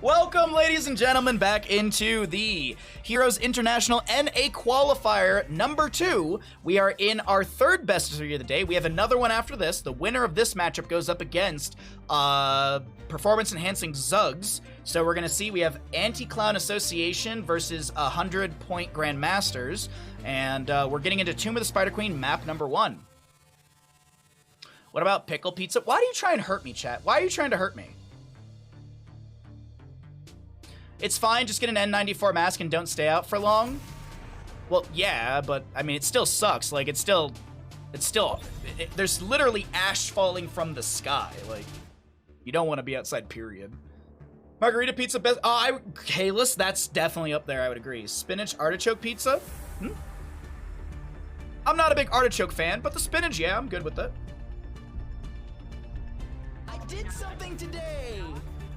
Welcome, ladies and gentlemen, back into the Heroes International NA Qualifier number 2. We are in our third best of 3 of the day. We have another one after this. The winner of this matchup goes up against Performance Enhancing Zugs. So we're going to see we have Anti-Clown Association versus 100-point Grandmasters. And we're getting into Tomb of the Spider Queen, map number 1. What about Pickle Pizza? Why do you try and hurt me, chat? Why are you trying to hurt me? It's fine, just get an N94 mask and don't stay out for long. Well, yeah, but, I mean, it still sucks. Like, there's literally ash falling from the sky. Like, you don't want to be outside, period. Margarita pizza, best, Kalis, that's definitely up there, I would agree. Spinach artichoke pizza? I'm not a big artichoke fan, but the spinach, yeah, I'm good with it. I did something today!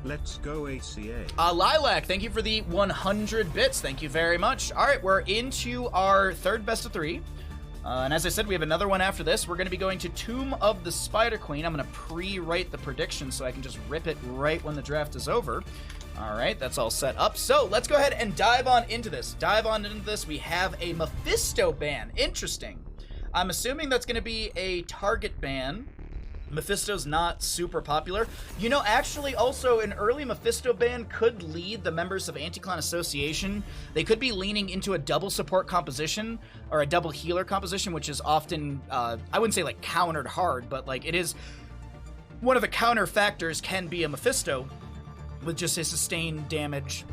Let's go ACA. Lilac, thank you for the 100 bits. Thank you very much. All right, we're into our third best of 3. And as I said, we have another one after this. We're going to be going to Tomb of the Spider Queen. I'm going to pre-write the prediction so I can just rip it right when the draft is over. All right, that's all set up. So let's go ahead and dive on into this. We have a Mephisto ban. Interesting. I'm assuming that's going to be a target ban. Mephisto's not super popular. You know, actually, also, an early Mephisto ban could lead the members of Anti-Clown Association. They could be leaning into a double support composition, or a double healer composition, which is often, I wouldn't say, like, countered hard, but, like, it is... One of the counter factors can be a Mephisto, with just his sustained damage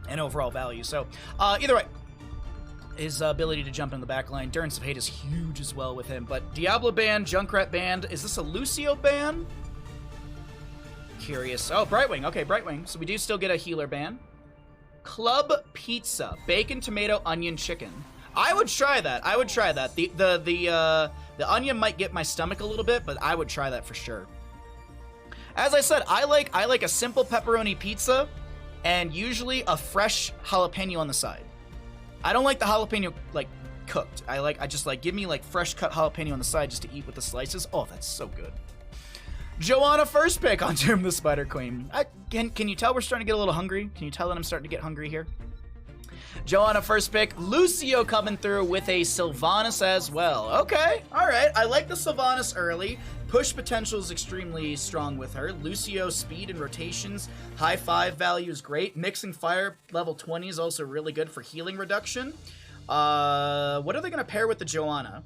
and overall value. So, either way, his ability to jump in the back line. Durance of Hate is huge as well with him. But Diablo band, Junkrat band. Is this a Lucio band? Curious. Oh, Brightwing. Okay, Brightwing. So we do still get a healer band. Club Pizza. Bacon, tomato, onion, chicken. I would try that. The onion might get my stomach a little bit, but I would try that for sure. As I said, I like a simple pepperoni pizza and usually a fresh jalapeno on the side. I don't like the jalapeno, like, cooked. I just like, give me, like, fresh cut jalapeno on the side just to eat with the slices. Oh, that's so good. Joanna first pick on Tomb of the Spider Queen. Can you tell we're starting to get a little hungry? Can you tell that I'm starting to get hungry here? Joanna first pick. Lucio coming through with a Sylvanas as well. Okay, all right. I like the Sylvanas early. Push potential is extremely strong with her. Lucio speed and rotations. High 5 value is great. Mixing fire level 20 is also really good for healing reduction. What are they going to pair with the Joanna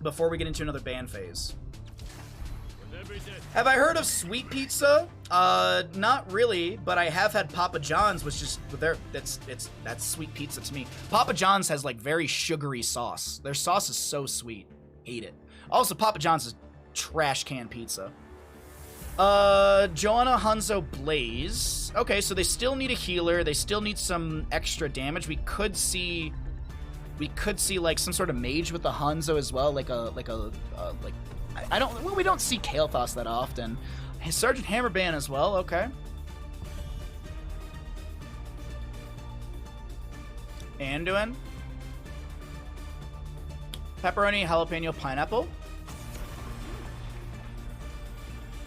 before we get into another ban phase? Have I heard of Sweet Pizza? Not really, but I have had Papa John's, which is that's Sweet Pizza to me. Papa John's has like very sugary sauce. Their sauce is so sweet. Hate it. Also, Papa John's is trash can pizza. Joanna, Hanzo, Blaze. Okay, so they still need a healer. They still need some extra damage. We could see like some sort of mage with the Hanzo as well, like we don't see Kael'thas that often. Sergeant Hammerban as well, okay. Anduin. Pepperoni, jalapeno, pineapple.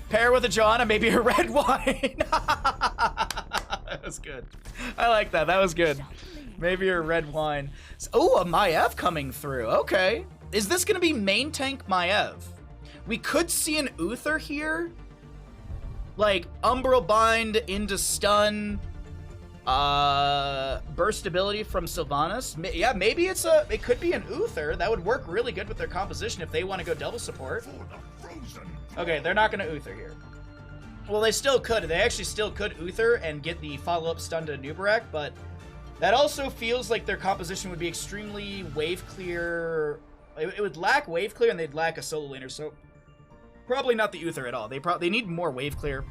Pair with a Joanna, maybe a red wine. That was good. I like that. That was good. Maybe a red wine. Oh, a Maiev coming through. Okay. Is this going to be main tank Maiev? We could see an Uther here. Like, Umbral Bind into stun. Burst ability from Sylvanas. Yeah, maybe it could be an Uther. That would work really good with their composition if they want to go double support. Okay, they're not going to Uther here. Well, they still could. They actually still could Uther and get the follow-up stun to Nubarak, but that also feels like their composition would be extremely wave clear. It would lack wave clear, and they'd lack a solo laner, so probably not the Uther at all. They need more wave clear.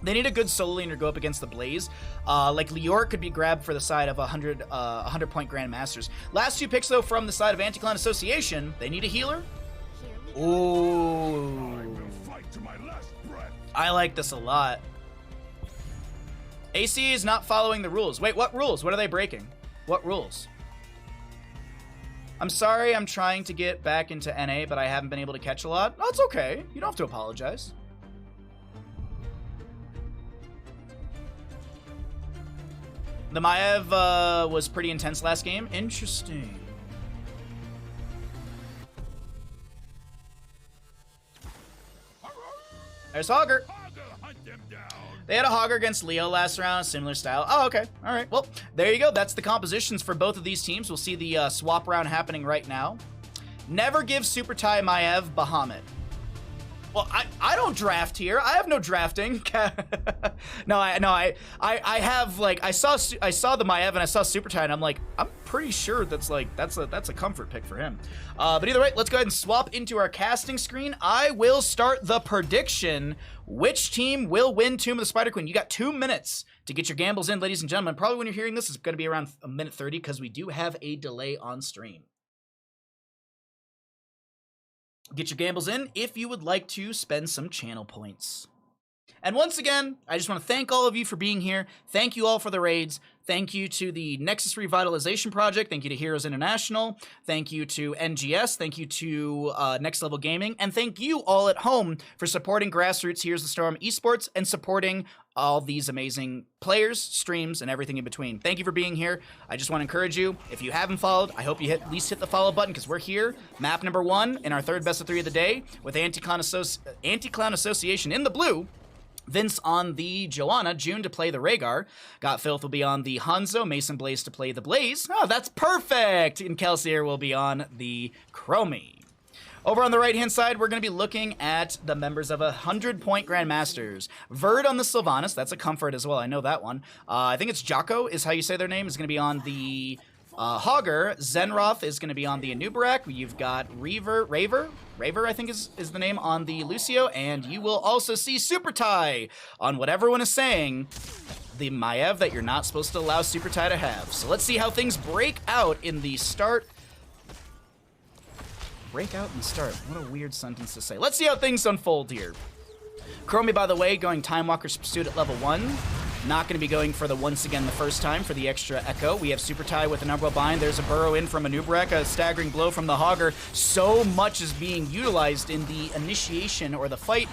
They need a good solo laner to go up against the Blaze. Like Lior could be grabbed for the side of 100-point Grandmasters. Last 2 picks, though, from the side of Anti-Clown Association. They need a healer. Ooh. I like this a lot. AC is not following the rules. Wait, what rules? What are they breaking? What rules? I'm sorry I'm trying to get back into NA, but I haven't been able to catch a lot. No, it's okay. You don't have to apologize. The Maev was pretty intense last game. Interesting. There's Hogger. They had a Hogger against Leo last round, similar style. Oh, okay. All right. Well, there you go. That's the compositions for both of these teams. We'll see the swap round happening right now. Never give Super Tai Maev Bahamut. Well, I don't draft here. I have no drafting. I have, like, I saw the Maev and I saw Super Tai and I'm like, I'm pretty sure that's a comfort pick for him. But either way, let's go ahead and swap into our casting screen. I will start the prediction. Which team will win Tomb of the Spider Queen? You got 2 minutes to get your gambles in, ladies and gentlemen. Probably when you're hearing this, it's going to be around 1:30 because we do have a delay on stream. Get your gambles in if you would like to spend some channel points. And once again, I just want to thank all of you for being here. Thank you all for the raids. Thank you to the Nexus Revitalization Project. Thank you to Heroes International. Thank you to NGS. Thank you to Next Level Gaming. And thank you all at home for supporting Grassroots Here's the Storm Esports and supporting all these amazing players, streams, and everything in between. Thank you for being here. I just want to encourage you, if you haven't followed, I hope you at least hit the follow button because we're here, map number 1 in our third best of 3 of the day with Anti-Clown Association in the blue. Vince on the Joanna, June to play the Rhaegar. Got Filth will be on the Hanzo, Mason Blaze to play the Blaze. Oh, that's perfect! And Kelsier will be on the Chromie. Over on the right-hand side, we're going to be looking at the members of 100-point Grandmasters. Verd on the Sylvanas, that's a comfort as well, I know that one. I think it's Jocko is how you say their name, is going to be on the Hogger. Zenroth is going to be on the Anubarak. You've got Raver, I think is the name, on the Lucio. And you will also see Super Tai on what everyone is saying, the Maev that you're not supposed to allow Super Tai to have. So let's see how things break out in the start. Break out and start. What a weird sentence to say. Let's see how things unfold here. Chromie, by the way, going Time Walker's Pursuit at level 1. Not going to be going for the once again the first time for the extra echo. We have Super Tai with an Umbral Bind. There's a burrow in from Anubarak, a staggering blow from the Hogger. So much is being utilized in the initiation or the fight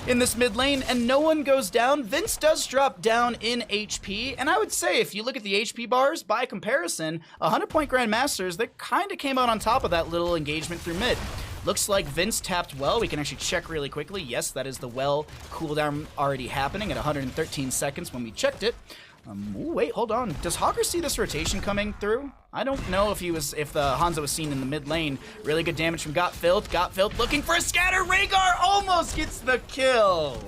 in this mid lane, and no one goes down. Vince does drop down in HP, and I would say if you look at the HP bars, by comparison, 100-point Grandmasters, they kind of came out on top of that little engagement through mid. Looks like Vince tapped well. We can actually check really quickly. Yes, that is the well cooldown already happening at 113 seconds when we checked it. Ooh, wait, hold on. Does Hogger see this rotation coming through? I don't know if the Hanzo was seen in the mid lane. Really good damage from Got Filth. Got Filth looking for a scatter. Rhaegar almost gets the kill.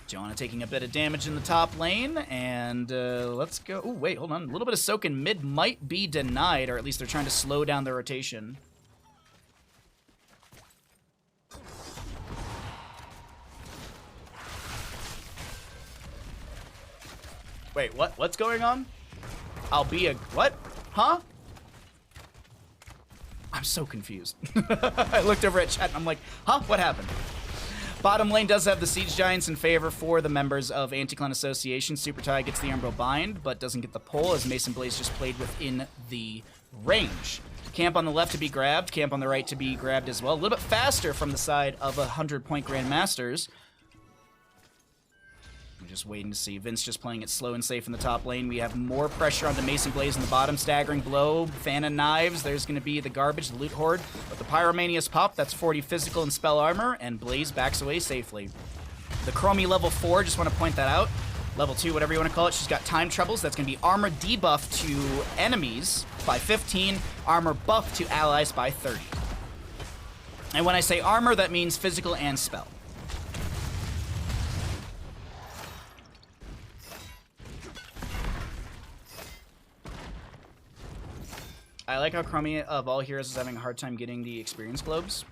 Joanna taking a bit of damage in the top lane, and let's go. Ooh, wait, hold on. A little bit of soak in mid might be denied, or at least they're trying to slow down the rotation. Wait, what? What's going on? I'll be a... What? Huh? I'm so confused. I looked over at chat and I'm like, huh? What happened? Bottom lane does have the Siege Giants in favor for the members of Anti-Clan Association. Super Tai gets the Umbral Bind, but doesn't get the pull as Mason Blaze just played within the range. Camp on the left to be grabbed, camp on the right to be grabbed as well. A little bit faster from the side of 100-point Grandmasters. We're just waiting to see. Vince just playing it slow and safe in the top lane. We have more pressure on the Mason Blaze in the bottom. Staggering blow, fan of knives. There's going to be the garbage, the loot horde. But the Pyromania's pop, that's 40 physical and spell armor, and Blaze backs away safely. The Chromie level 4, just want to point that out. Level 2, whatever you want to call it, she's got time troubles. That's going to be armor debuff to enemies by 15, armor buff to allies by 30. And when I say armor, that means physical and spell. I like how Chromie of all heroes is having a hard time getting the experience globes.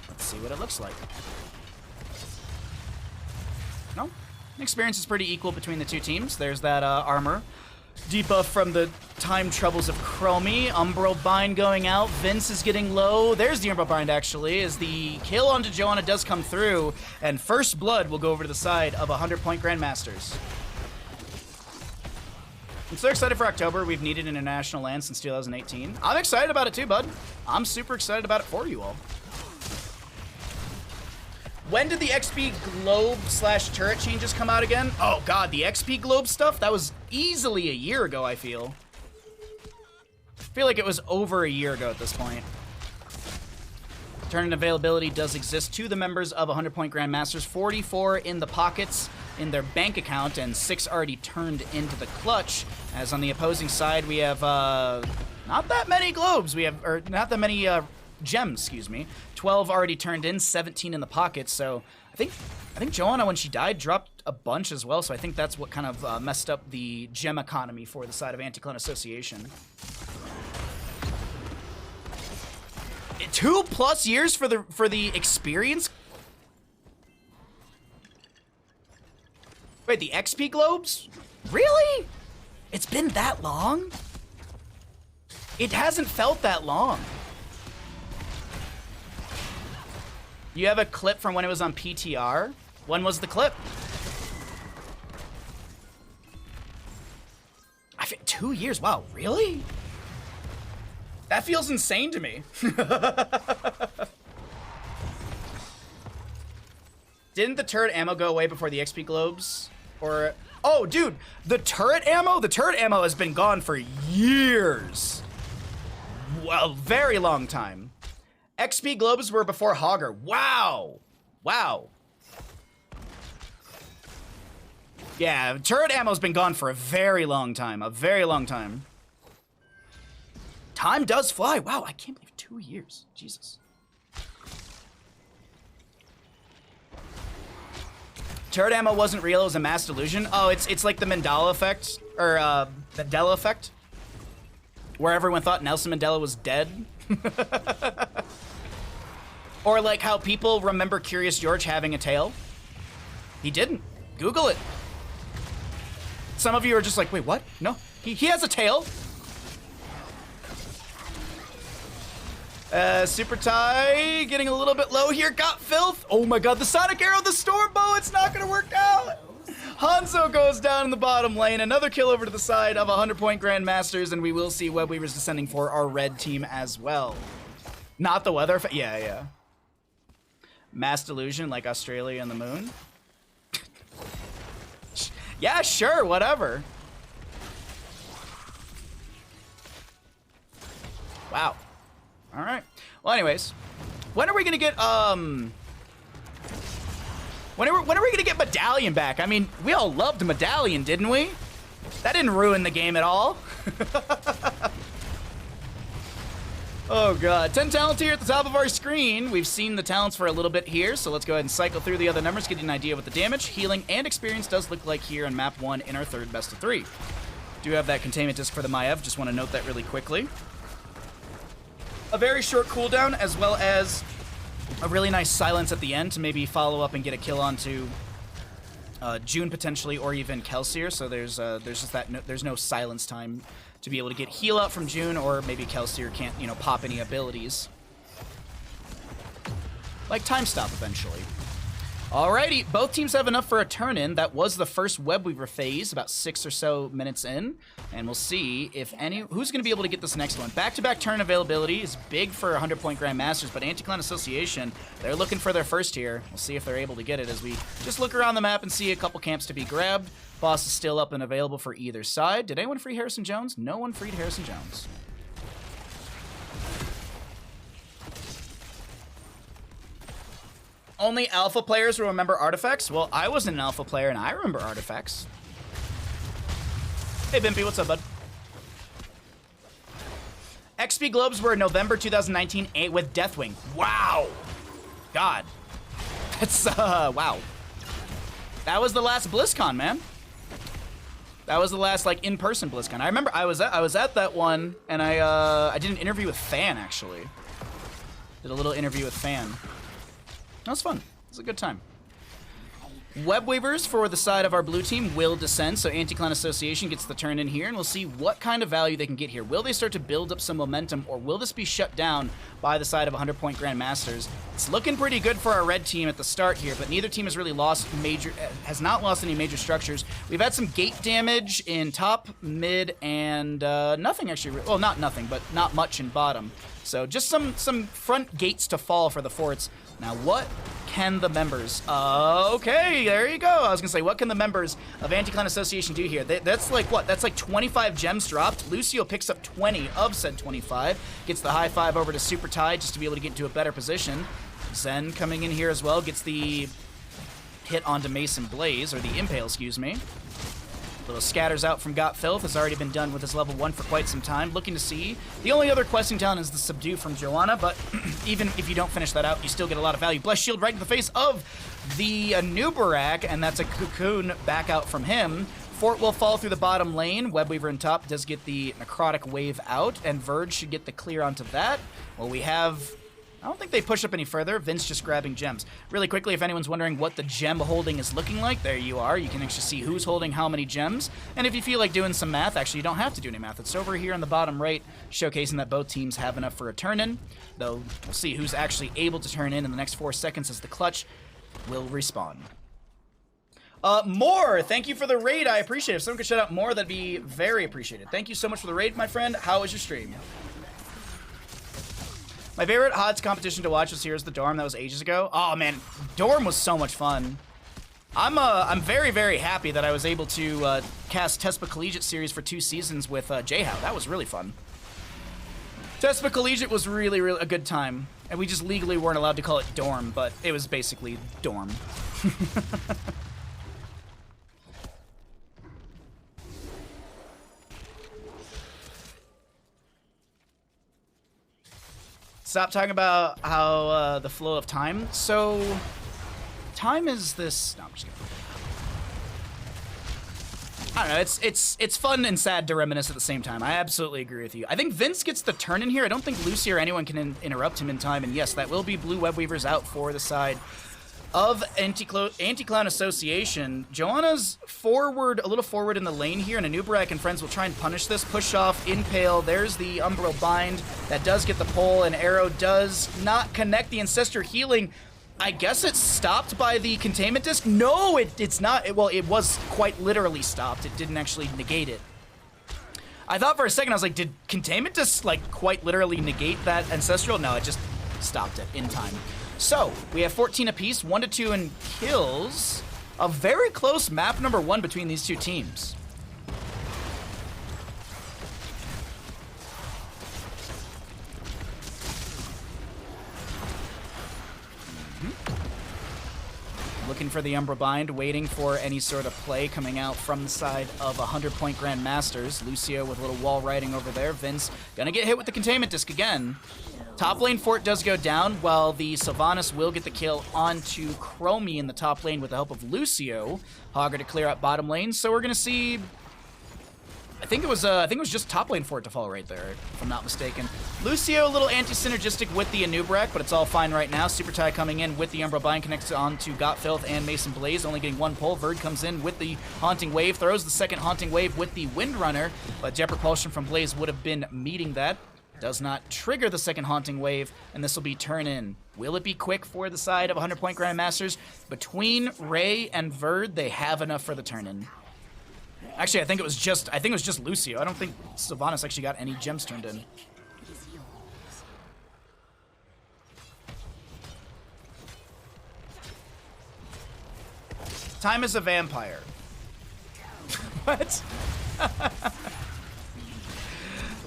Let's see what it looks like. No, experience is pretty equal between the two teams. There's that armor debuff from the time troubles of Chromie. Umbral Bind going out. Vince is getting low. There's the Umbral Bind actually, as the kill onto Joanna does come through, and first blood will go over to the side of 100-point Grandmasters. I'm so excited for October. We've needed an international land since 2018. I'm excited about it too, bud. I'm super excited about it for you all. When did the XP globe / turret changes come out again? Oh god, the XP globe stuff? That was easily a year ago, I feel. I feel like it was over a year ago at this point. Tournament availability does exist to the members of 100-point Grandmasters. 44 in the pockets in their bank account, and 6 already turned into the clutch. As on the opposing side, we have not that many globes. We have, or not that many gems, excuse me. 12 already turned in, 17 in the pocket. So I think Joanna, when she died, dropped a bunch as well. So I think that's what kind of messed up the gem economy for the side of Anti-Clone Association. 2+ years for the experience. Wait, the XP globes? Really? It's been that long? It hasn't felt that long. You have a clip from when it was on PTR? When was the clip? 2 years, wow, really? That feels insane to me. Didn't the turret ammo go away before the XP globes? Or, oh, dude, the turret ammo has been gone for years. Well, very long time. XP globes were before Hogger. Wow. Wow. Yeah, turret ammo's been gone for a very long time. A very long time. Time does fly. Wow, I can't believe 2 years. Jesus. Turret ammo wasn't real, it was a mass delusion. Oh, it's like the Mandela effect, or Mandela effect, where everyone thought Nelson Mandela was dead. Or like how people remember Curious George having a tail. He didn't. Google it. Some of you are just like, wait, what? No, he has a tail. Super Tie getting a little bit low here. Got filth. Oh my god, the Sonic Arrow, the Storm Bow, it's not gonna work out. Hanzo goes down in the bottom lane. Another kill over to the side of 100-point Grandmasters, and we will see Web Weavers descending for our red team as well. Not the weather. Yeah, yeah. Mass delusion like Australia and the moon. Yeah, sure, whatever. Wow. All right. Well, anyways, when are we gonna get when are we gonna get Medallion back? I mean, we all loved Medallion, didn't we? That didn't ruin the game at all. Oh god, 10 talents here at the top of our screen. We've seen the talents for a little bit here, so let's go ahead and cycle through the other numbers, get you an idea what the damage, healing, and experience does look like here on map 1 in our third best of 3. Do have that containment disc for the Maev, just want to note that really quickly. A very short cooldown, as well as a really nice silence at the end to maybe follow up and get a kill onto June potentially, or even Kelsier. So there's just that there's no silence time to be able to get heal out from June, or maybe Kelsier can't, you know, pop any abilities like time stop eventually. Alrighty, both teams have enough for a turn-in. That was the first Web Weaver phase, about 6 or so minutes in. And we'll see if who's going to be able to get this next one. Back-to-back turn availability is big for 100-point Grandmasters, but Anti-Clone Association, they're looking for their first here. We'll see if they're able to get it as we just look around the map and see a couple camps to be grabbed. Boss is still up and available for either side. Did anyone free Harrison Jones? No one freed Harrison Jones. Only alpha players will remember artifacts? Well, I wasn't an alpha player, and I remember artifacts. Hey, Bimpy, what's up, bud? XP Globes were in November 2019 with Deathwing. Wow! God. That's, wow. That was the last BlizzCon, man. That was the last, like, in-person BlizzCon. I remember I was at that one, and I did an interview with Fan, actually. Did a little interview with Fan. That was fun. It was a good time. Web Weavers for the side of our blue team will descend, so Anti-Clone Association gets the turn in here, and we'll see what kind of value they can get here. Will they start to build up some momentum, or will this be shut down by the side of 100-point Grandmasters? It's looking pretty good for our red team at the start here, but neither team has really has not lost any major structures. We've had some gate damage in top, mid, and nothing actually. Well, not nothing, but not much in bottom. So just some front gates to fall for the forts. Now, what can the members... okay, there you go. I was going to say, what can the members of Anti-Clan Association do here? That's like, what? That's like 25 gems dropped. Lucio picks up 20 of said 25. Gets the high five over to Super Tide just to be able to get into a better position. Zen coming in here as well. Gets the hit onto Mason Blaze, or the Impale, excuse me. Little scatters out from Got Filth has already been done with his level 1 for quite some time. Looking to see. The only other questing talent is the Subdue from Joanna, but even if you don't finish that out, you still get a lot of value. Bless Shield right in the face of the Nubarak, and that's a Cocoon back out from him. Fort will fall through the bottom lane. Webweaver in top does get the Necrotic Wave out, and Verge should get the clear onto that. Well, we have... I don't think they push up any further. Vince just grabbing gems. Really quickly, if anyone's wondering what the gem holding is looking like, there you are. You can actually see who's holding how many gems. And if you feel like doing some math, actually you don't have to do any math. It's over here on the bottom right, showcasing that both teams have enough for a turn-in. Though, we'll see who's actually able to turn in the next 4 seconds as the clutch will respawn. More, thank you for the raid. I appreciate it. If someone could shout out more, that'd be very appreciated. Thank you so much for the raid, my friend. How was your stream? My favorite HOTS competition to watch was Here's the Dorm. That was ages ago. Oh man, Dorm was so much fun. I'm very, very happy that I was able to cast Tespa Collegiate series for 2 seasons with J-How. That was really fun. Tespa Collegiate was really, really a good time. And we just legally weren't allowed to call it Dorm, but it was basically Dorm. Stop talking about how the flow of time. So, time is this. No, I'm just kidding. I don't know. It's fun and sad to reminisce at the same time. I absolutely agree with you. I think Vince gets the turn in here. I don't think Lucy or anyone can interrupt him in time. And yes, that will be blue Webweavers out for the side of Anti-Clan Association. Joanna's forward, a little forward in the lane here, and Anubarak and friends will try and punish this. Push off, Impale, there's the Umbral Bind. That does get the pull, and Arrow does not connect the Ancestor Healing. I guess it's stopped by the Containment Disc? No, it's not. Well, it was quite literally stopped. It didn't actually negate it. I thought for a second, I was like, did Containment Disc, like, quite literally negate that Ancestral? No, it just stopped it in time. So, we have 14 apiece, 1 to 2 in kills. A very close map number 1 between these two teams. Looking for the Umbra Bind, waiting for any sort of play coming out from the side of 100-point Grandmasters. Lucio with a little wall riding over there. Vince gonna get hit with the Containment Disc again. Top lane Fort does go down, while the Sylvanas will get the kill onto Chromie in the top lane with the help of Lucio. Hogger to clear up bottom lane, so we're gonna see... I think it was just top lane Fort to fall right there, if I'm not mistaken. Lucio a little anti-synergistic with the Anubarak, but it's all fine right now. Super Tie coming in with the Umbra Bind, connects on to Got Filth and Mason Blaze, only getting 1 pull. Verd comes in with the Haunting Wave, throws the second Haunting Wave with the Windrunner, but Jet Propulsion from Blaze would have been meeting that. Does not trigger the second Haunting Wave, and this will be turn in. Will it be quick for the side of 100-point Grandmasters? Between Ray and Verd, they have enough for the turn in. Actually, I think it was just Lucio. I don't think Sylvanas actually got any gems turned in. Time is a vampire. What?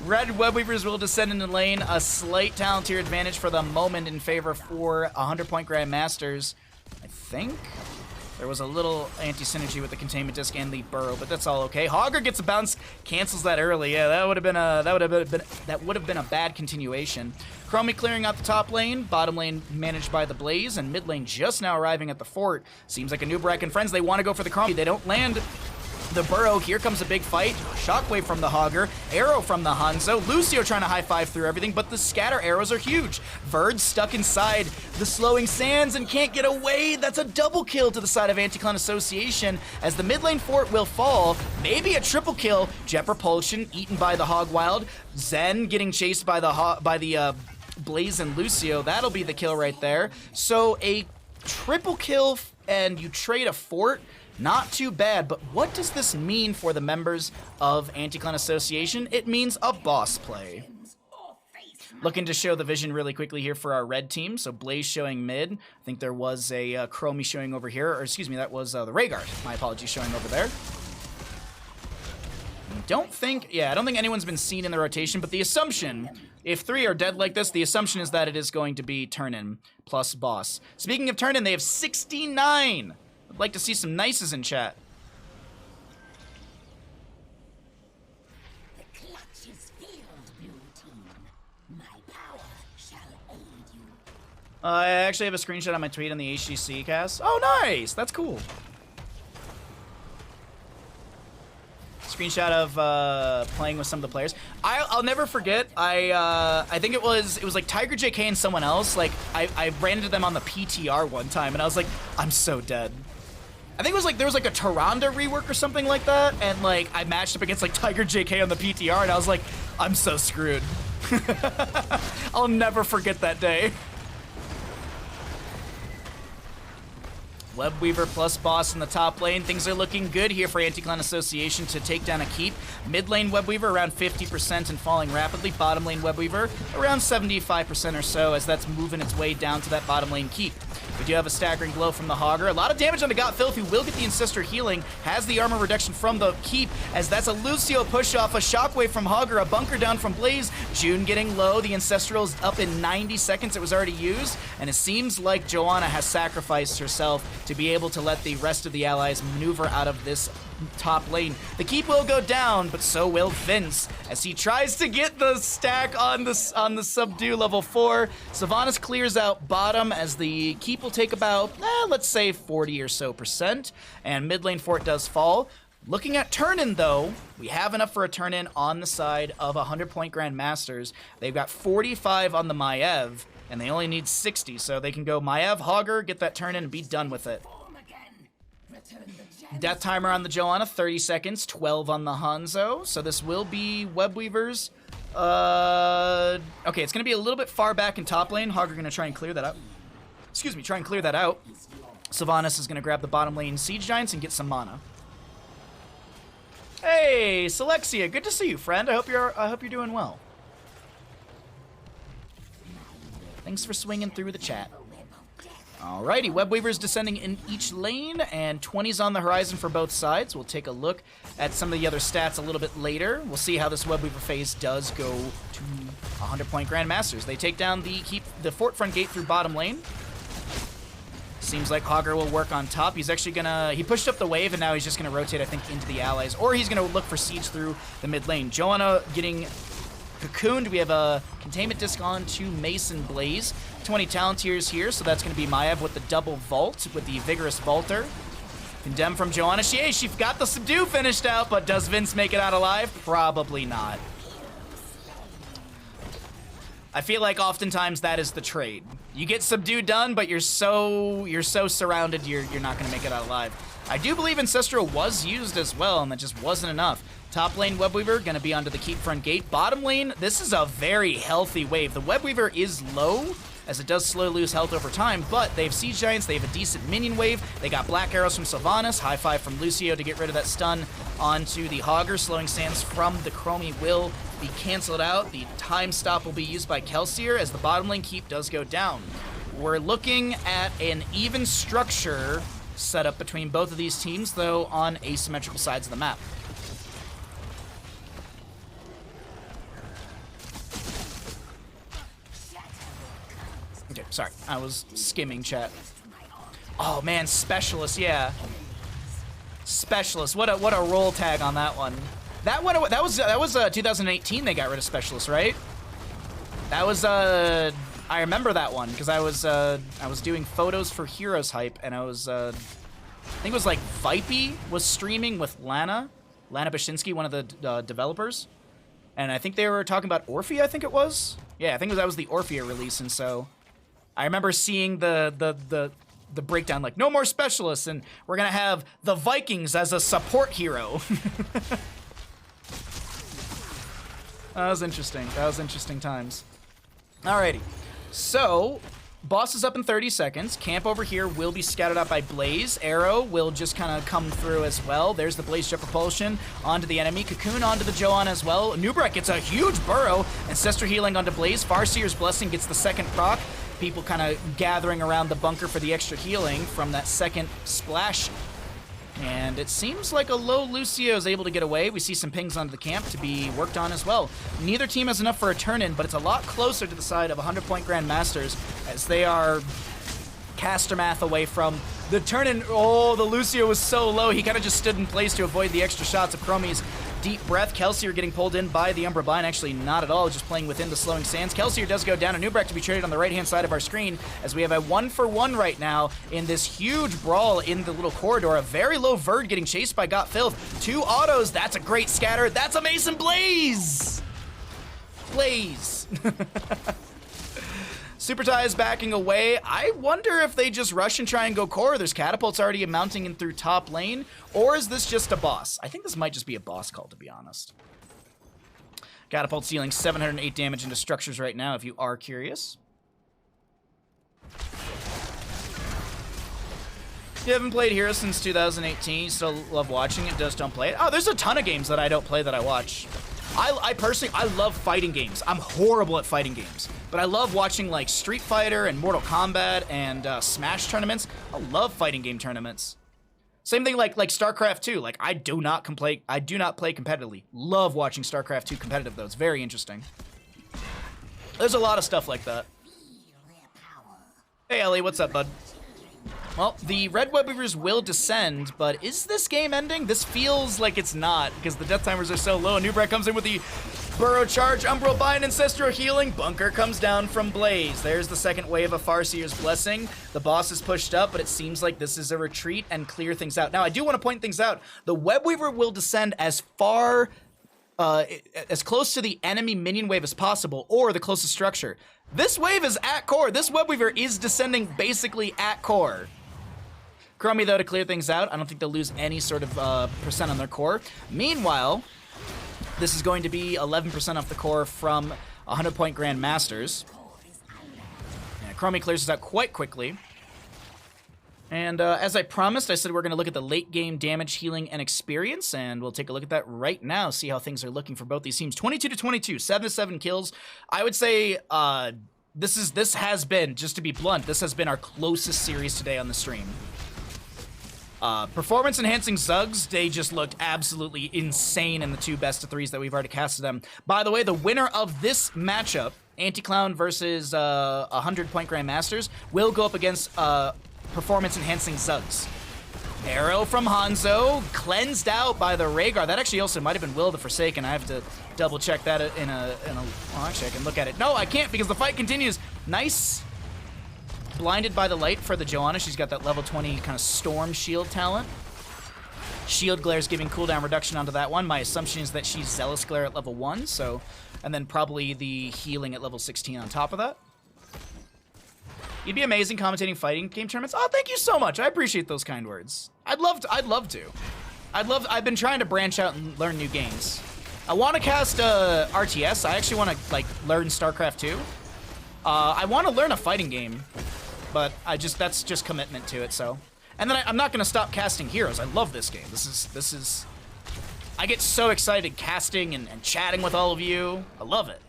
Red Webweavers will descend into lane. A slight talent tier advantage for the moment in favor for 100-point Grandmasters. I think there was a little anti-synergy with the Containment Disc and the Burrow, but that's all okay. Hogger gets a bounce, cancels that early. Yeah, that would have been a bad continuation. Chromie clearing out the top lane, bottom lane managed by the Blaze, and mid lane just now arriving at the fort. Seems like Anubarak and friends, they want to go for the Chromie. They don't land the Burrow. Here comes a big fight. Shockwave from the Hogger, arrow from the Hanzo. Lucio trying to high-five through everything, but the scatter arrows are huge. Verd stuck inside the slowing sands and can't get away. That's a double kill to the side of Anti-Clan Association as the mid lane fort will fall. Maybe a triple kill. Jet Propulsion eaten by the Hogwild. Zen getting chased by the Blaze and Lucio. That'll be the kill right there. So a triple kill and you trade a fort. Not too bad, but what does this mean for the members of Anti-Clan Association? It means a boss play. Looking to show the vision really quickly here for our red team. So Blaze showing mid. I think there was a Chromie showing over here. Or excuse me, that was the Rhaegar. My apologies, showing over there. I don't think anyone's been seen in the rotation, but the assumption, if 3 are dead like this, the assumption is that it is going to be turn-in plus boss. Speaking of turn-in, they have 69! I'd like to see some nices in chat. I actually have a screenshot on my tweet on the HGC cast. Oh, nice! That's cool. Screenshot of playing with some of the players. I'll never forget. I think it was like Tiger JK and someone else. Like I ran into them on the PTR one time, and I was like, I'm so dead. I think it was like there was like a Tyrande rework or something like that, and like I matched up against like Tiger JK on the PTR, and I was like, I'm so screwed. I'll never forget that day. Webweaver plus boss in the top lane. Things are looking good here for Anti-Clan Association to take down a keep. Mid lane Webweaver around 50% and falling rapidly. Bottom lane Webweaver around 75% or so as that's moving its way down to that bottom lane keep. We do have a staggering blow from the Hogger. A lot of damage on the Got Filth, who will get the Ancestor healing, has the armor reduction from the keep, as that's a Lucio push-off, a shockwave from Hogger, a bunker down from Blaze. June getting low. The Ancestral's up in 90 seconds. It was already used, and it seems like Joanna has sacrificed herself to be able to let the rest of the allies maneuver out of this top lane. The keep will go down, but so will Vince as he tries to get the stack on the subdue level 4. Sylvanas clears out bottom as the keep will take about, let's say 40 or so percent, and mid lane fort does fall. Looking at turn-in, though, we have enough for a turn-in on the side of 100-point Grandmasters. They've got 45 on the Maiev, and they only need 60, so they can go Maiev, Hogger, get that turn-in, and be done with it. Death timer on the Joanna, 30 seconds, 12 on the Hanzo. So this will be Webweaver's. Okay, it's going to be a little bit far back in top lane. Hogger going to try and clear that out. Excuse me, try and clear that out. Sylvanas is going to grab the bottom lane Siege Giants and get some mana. Hey, Selexia, good to see you, friend. I hope you're doing well. Thanks for swinging through the chat. Alrighty, Webweaver's descending in each lane, and 20's on the horizon for both sides. We'll take a look at some of the other stats a little bit later. We'll see how this Webweaver phase does go to 100-point Grandmasters. They take down the fort front gate through bottom lane. Seems like Hogger will work on top. He's actually he pushed up the wave, and now he's just gonna rotate, I think, into the allies, or he's gonna look for siege through the mid lane. Joanna getting cocooned. We have a containment disc on to Mason Blaze. 20 Talontiers here, so that's going to be Maiev with the double vault, with the Vigorous Vaulter. Condemn from Joanna. She got the subdue finished out, but does Vince make it out alive? Probably not. I feel like oftentimes that is the trade. You get subdue done, but you're so surrounded, you're not going to make it out alive. I do believe Ancestral was used as well, and that just wasn't enough. Top lane Webweaver going to be onto the keep front gate. Bottom lane, this is a very healthy wave. The Webweaver is low, as it does slow lose health over time, but they have Siege Giants, they have a decent minion wave, they got Black Arrows from Sylvanas, high five from Lucio to get rid of that stun onto the Hogger. Slowing Sands from the Chromie will be cancelled out. The time stop will be used by Kelsier as the bottom lane keep does go down. We're looking at an even structure setup between both of these teams, though on asymmetrical sides of the map. Okay, sorry, I was skimming chat. Oh man, Specialist, yeah. Specialist, what a roll tag on that one. That was 2018 they got rid of Specialist, right? That was I remember that one because I was doing photos for Heroes Hype, and I think it was like Vipey was streaming with Lana Bashinsky, one of the developers, and I think they were talking about Orphea. I think it was. Yeah, I think that was the Orphea release, and so I remember seeing the breakdown, like, no more Specialists, and we're gonna have the Vikings as a support hero. That was interesting. That was interesting times. Alrighty. So, Boss is up in 30 seconds. Camp over here will be scouted out by Blaze. Arrow will just kind of come through as well. There's the Blaze Jet Propulsion onto the enemy. Cocoon onto the Joanna as well. Nubrek gets a huge burrow. Ancestral Healing onto Blaze. Farseer's Blessing gets the second proc. People kind of gathering around the bunker for the extra healing from that second splash. And it seems like a low Lucio is able to get away. We see some pings onto the camp to be worked on as well. Neither team has enough for a turn-in, but it's a lot closer to the side of 100-point Grandmasters as they are caster math away from the turn-in. Oh, the Lucio was so low. He kind of just stood in place to avoid the extra shots of Chromie's deep breath. Kelsier getting pulled in by the Umbra Bind. Actually, not at all. Just playing within the slowing sands. Kelsier does go down. A Nubrek to be traded on the right-hand side of our screen as we have a 1-for-1 right now in this huge brawl in the little corridor. A very low Verd getting chased by Got Filth. 2 autos. That's a great scatter. That's a Mason Blaze! Blaze! Super Tie is backing away. I wonder if they just rush and try and go core. There's catapults already mounting in through top lane. Or is this just a boss? I think this might just be a boss call, to be honest. Catapult's dealing 708 damage into structures right now, if you are curious. You haven't played Hero since 2018. You still love watching it, just don't play it. Oh, there's a ton of games that I don't play that I watch. I personally, I love fighting games. I'm horrible at fighting games. But I love watching like Street Fighter and Mortal Kombat and Smash tournaments. I love fighting game tournaments. Same thing like StarCraft 2. Like I do not play competitively. Love watching StarCraft 2 competitive though. It's very interesting. There's a lot of stuff like that. Hey Ellie, what's up, bud? Well, the Red Web Weavers will descend, but is this game ending? This feels like it's not, because the death timers are so low. Nubrek comes in with the Burrow Charge, Umbral Bind, Ancestral Healing. Bunker comes down from Blaze. There's the second wave of Farseer's Blessing. The boss is pushed up, but it seems like this is a retreat and clear things out. Now, I do want to point things out. The Web Weaver will descend as far, as close to the enemy minion wave as possible, or the closest structure. This wave is at core. This Web Weaver is descending basically at core. Chromie, though, to clear things out, I don't think they'll lose any sort of percent on their core. Meanwhile, this is going to be 11% off the core from 100-point Grandmasters. Yeah, Chromie clears this out quite quickly. And as I promised, I said we're going to look at the late game damage, healing, and experience, and we'll take a look at that right now, see how things are looking for both these teams. 22-22, 7-7 kills. I would say this has been, just to be blunt, this has been our closest series today on the stream. Performance-enhancing Zugs, they just looked absolutely insane in the 2 best-of-3s that we've already casted them. By the way, the winner of this matchup, Anti-Clown versus 100-point Grandmasters, will go up against Performance-enhancing Zugs. Arrow from Hanzo, cleansed out by the Rhaegar. That actually also might have been Will the Forsaken. I have to double-check that in a... Well, actually, I can look at it. No, I can't because the fight continues. Nice. Blinded by the light for the Joanna. She's got that level 20 kind of storm shield talent. Shield Glare's giving cooldown reduction onto that one. My assumption is that she's Zealous Glare at level 1, so... And then probably the healing at level 16 on top of that. You'd be amazing commentating fighting game tournaments. Oh, thank you so much. I appreciate those kind words. I'd love to. I've been trying to branch out and learn new games. I want to cast RTS. I actually want to, like, learn StarCraft 2. I want to learn a fighting game. But that's just commitment to it, so. And then I'm not going to stop casting Heroes. I love this game. This is... I get so excited casting and chatting with all of you. I love it.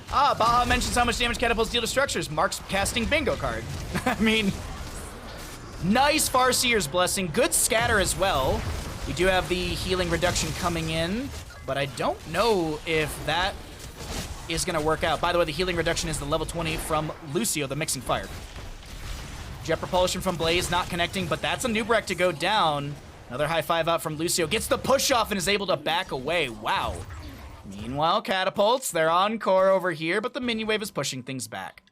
Baha mentions how much damage catapults deal to structures. Mark's casting bingo card. I mean, nice Farseer's Blessing. Good scatter as well. We do have the healing reduction coming in, but I don't know if that is going to work out. By the way, the healing reduction is the level 20 from Lucio, the Mixing Fire. Jet Propulsion from Blaze, not connecting, but that's a Nubrek to go down. Another high five out from Lucio. Gets the push off and is able to back away. Wow. Meanwhile, Catapults, they're on core over here, but the minion wave is pushing things back.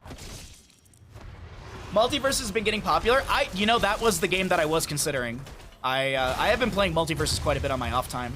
Multiverse has been getting popular. You know, that was the game that I was considering. I have been playing Multiverses quite a bit on my off time.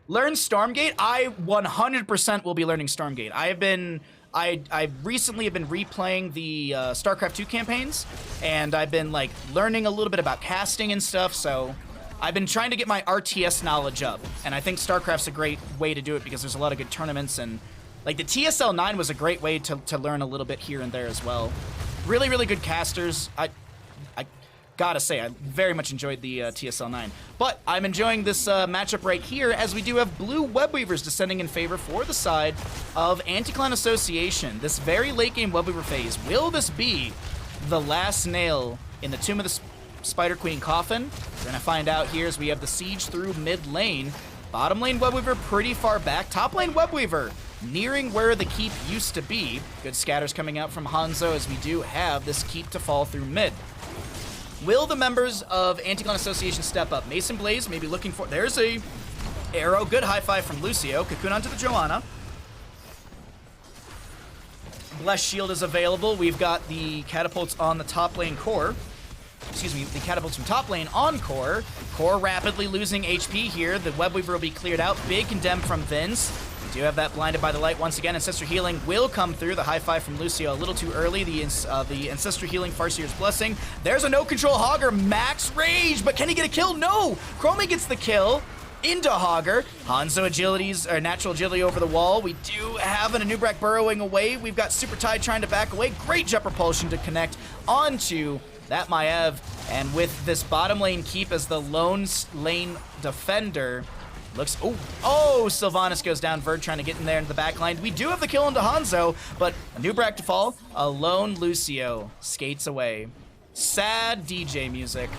Learn Stormgate? I 100% will be learning Stormgate. I recently have been replaying the StarCraft 2 campaigns, and I've been, like, learning a little bit about casting and stuff, so I've been trying to get my RTS knowledge up, and I think StarCraft's a great way to do it because there's a lot of good tournaments, and like the TSL 9 was a great way to learn a little bit here and there as well. Really, really good casters. I gotta say, I very much enjoyed the TSL 9. But I'm enjoying this matchup right here as we do have blue Webweavers descending in favor for the side of Anti-Clan Association. This very late game Webweaver phase. Will this be the last nail in the Tomb of the Spider Queen coffin? We're gonna find out here as we have the siege through mid lane. Bottom lane Webweaver pretty far back. Top lane Webweaver nearing where the keep used to be. Good scatters coming out from Hanzo as we do have this keep to fall through mid. Will the members of Anti-Clan Association step up? Mason Blaze maybe looking for... There's a arrow. Good high five from Lucio. Cocoon onto the Joanna. Bless Shield is available. We've got the catapults on the top lane core. Excuse me, the catapults from top lane on core. Core rapidly losing HP here. The Webweaver will be cleared out. Big condemn from Vince. We do have that blinded by the light once again. Ancestral Healing will come through. The high five from Lucio a little too early. The Ancestral Healing, Farseer's Blessing. There's a no control Hogger. Max Rage, but can he get a kill? No! Chromie gets the kill into Hogger. Hanzo agilities, or natural agility over the wall. We do have an Anubrak burrowing away. We've got Super Tide trying to back away. Great jet propulsion to connect onto that Maiev. And with this bottom lane keep as the lone lane defender, looks, oh, Sylvanas goes down. Verd trying to get in there into the back line. We do have the kill into Hanzo, but a Nubrak to fall. A lone Lucio skates away. Sad DJ music.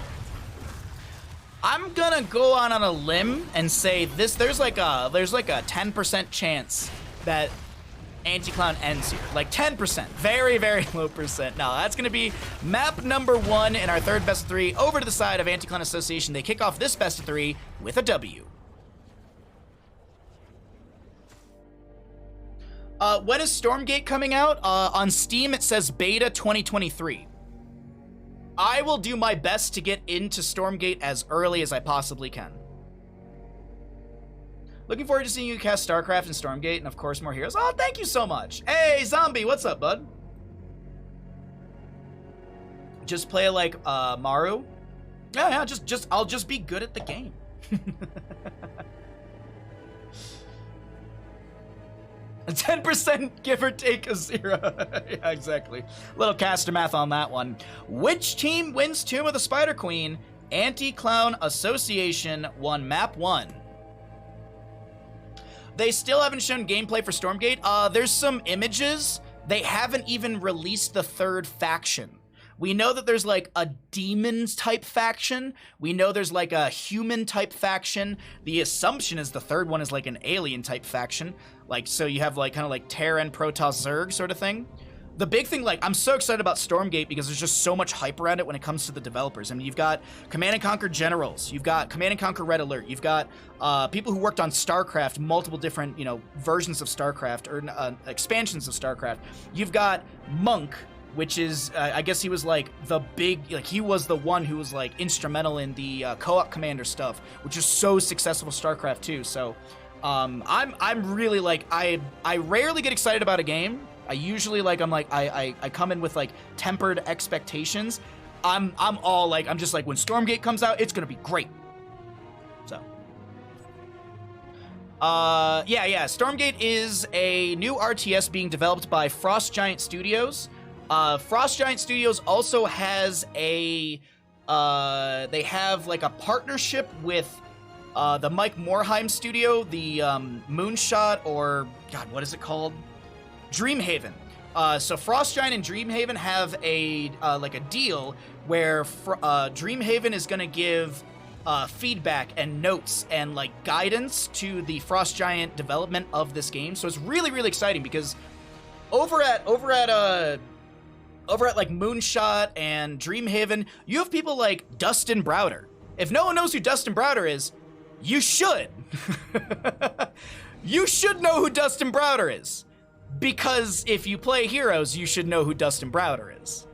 I'm gonna go on a limb and say this. There's like a 10% chance that Anti-Clown ends here. Like 10%. Very, very low percent. No, that's gonna be map number 1 in our third best of 3 over to the side of Anti-Clown Association. They kick off this best of 3 with a W. When is Stormgate coming out? On Steam, it says beta 2023. I will do my best to get into Stormgate as early as I possibly can. Looking forward to seeing you cast StarCraft and Stormgate, and of course more heroes. Oh, thank you so much. Hey, Zombie, what's up, bud? Just play like Maru? Yeah, I'll just be good at the game. 10% give or take a 0. Yeah, exactly. Little caster math on that one. Which team wins Tomb of the Spider Queen? Anti-Clown Association won map 1. They still haven't shown gameplay for Stormgate. There's some images. They haven't even released the third faction. We know that there's like a demons type faction. We know there's like a human type faction. The assumption is the third one is like an alien type faction. Like, so you have like kind of like Terran, Protoss, Zerg sort of thing. The big thing, like, I'm so excited about Stormgate because there's just so much hype around it when it comes to the developers. I mean, you've got Command & Conquer Generals, you've got Command & Conquer Red Alert, you've got people who worked on StarCraft, multiple different, versions of StarCraft, or expansions of StarCraft. You've got Monk, which is, I guess he was like the big, like he was the one who was like instrumental in the co-op commander stuff, which is so successful with StarCraft too. So I'm really like, I rarely get excited about a game. I usually I come in with like tempered expectations. I'm all like, I'm just like, when Stormgate comes out, it's gonna be great. So yeah, Stormgate is a new RTS being developed by Frost Giant Studios. Frost Giant Studios also has they have like a partnership with the Mike Morhaime studio, the Moonshot, or God, what is it called? Dreamhaven. So Frost Giant and Dreamhaven have a like a deal where Dreamhaven is gonna give feedback and notes and like guidance to the Frost Giant development of this game. So it's really, really exciting because over at like Moonshot and Dreamhaven, you have people like Dustin Browder. If no one knows who Dustin Browder is, you should. You should know who Dustin Browder is. Because if you play Heroes, you should know who Dustin Browder is.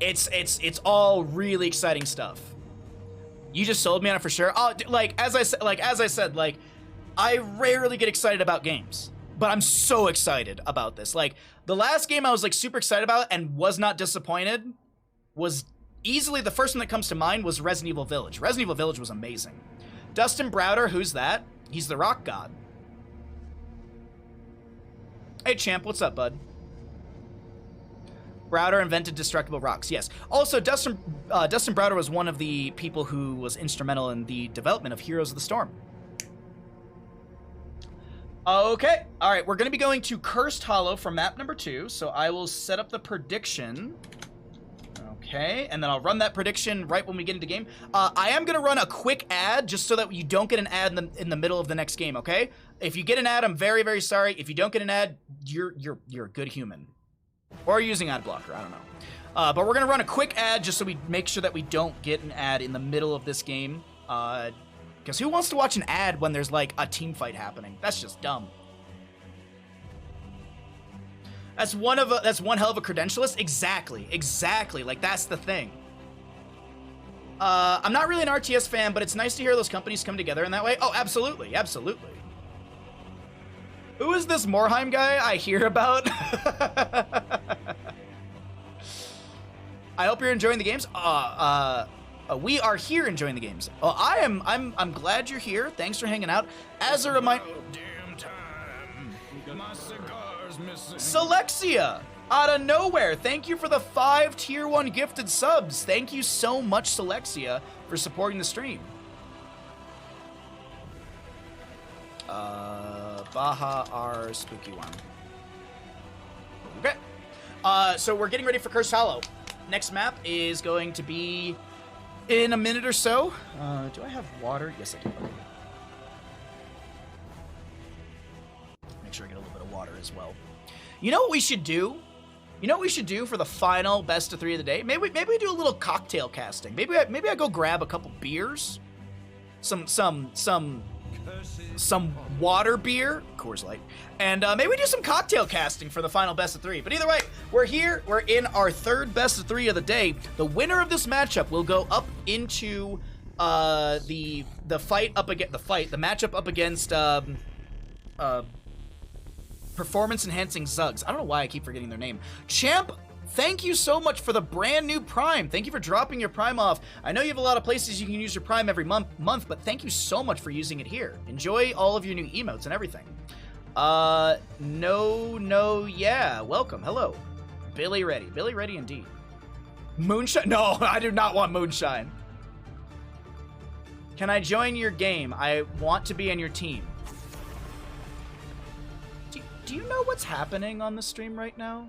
It's all really exciting stuff. You just sold me on it for sure. Oh, as I said, I rarely get excited about games, but I'm so excited about this. Like, the last game I was like super excited about and was not disappointed was easily the first one that comes to mind was Resident Evil Village. Resident Evil Village was amazing. Dustin Browder, who's that? He's the rock god. Hey, champ, what's up, bud? Browder invented destructible rocks, yes. Also, Dustin Browder was one of the people who was instrumental in the development of Heroes of the Storm. Okay, all right, we're going to be going to Cursed Hollow for map number 2, so I will set up the prediction. Okay, and then I'll run that prediction right when we get into game. I am going to run a quick ad just so that you don't get an ad in the middle of the next game, okay? If you get an ad, I'm very, very sorry. If you don't get an ad, you're a good human. Or using ad blocker, I don't know. But we're going to run a quick ad just so we make sure that we don't get an ad in the middle of this game. Because who wants to watch an ad when there's, like, a team fight happening? That's just dumb. That's one hell of a credentialist. Exactly. Like, that's the thing. I'm not really an RTS fan, but it's nice to hear those companies come together in that way. Oh, absolutely. Who is this Morheim guy I hear about? I hope you're enjoying the games. We are here enjoying the games. I'm glad you're here. Thanks for hanging out. As a reminder, Selexia, out of nowhere, thank you for the 5 tier 1 gifted subs. Thank you so much, Selexia, for supporting the stream. Baha, our spooky one. Okay. So we're getting ready for Cursed Hollow. Next map is going to be in a minute or so. Do I have water? Yes, I do. Okay. Make sure I get a little bit of water as well. You know what we should do? You know what we should do for the final best of 3 of the day? Maybe we do a little cocktail casting. Maybe I go grab a couple beers, some water beer, Coors Light, and maybe we do some cocktail casting for the final best of 3. But either way, we're here. We're in our 3rd best of 3 of the day. The winner of this matchup will go up into the matchup up against performance enhancing Zugs. I don't know why I keep forgetting their name. Champ, thank you so much for the brand new Prime. Thank you for dropping your Prime off. I know you have a lot of places you can use your Prime every month, but thank you so much for using it here. Enjoy all of your new emotes and everything. Yeah. Welcome. Hello. Billy Ready indeed. Moonshine? No, I do not want Moonshine. Can I join your game? I want to be on your team. Do you know what's happening on the stream right now?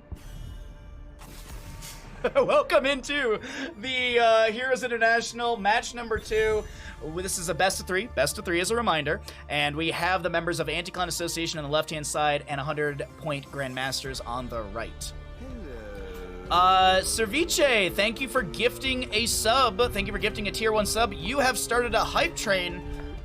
Welcome into the Heroes International match number 2. This is a best of 3 as a reminder, and we have the members of Anti-Clan Association on the left-hand side and 100-point Grandmasters on the right. Cerviche, thank you for gifting a sub. Thank you for gifting a tier 1 sub. You have started a hype train.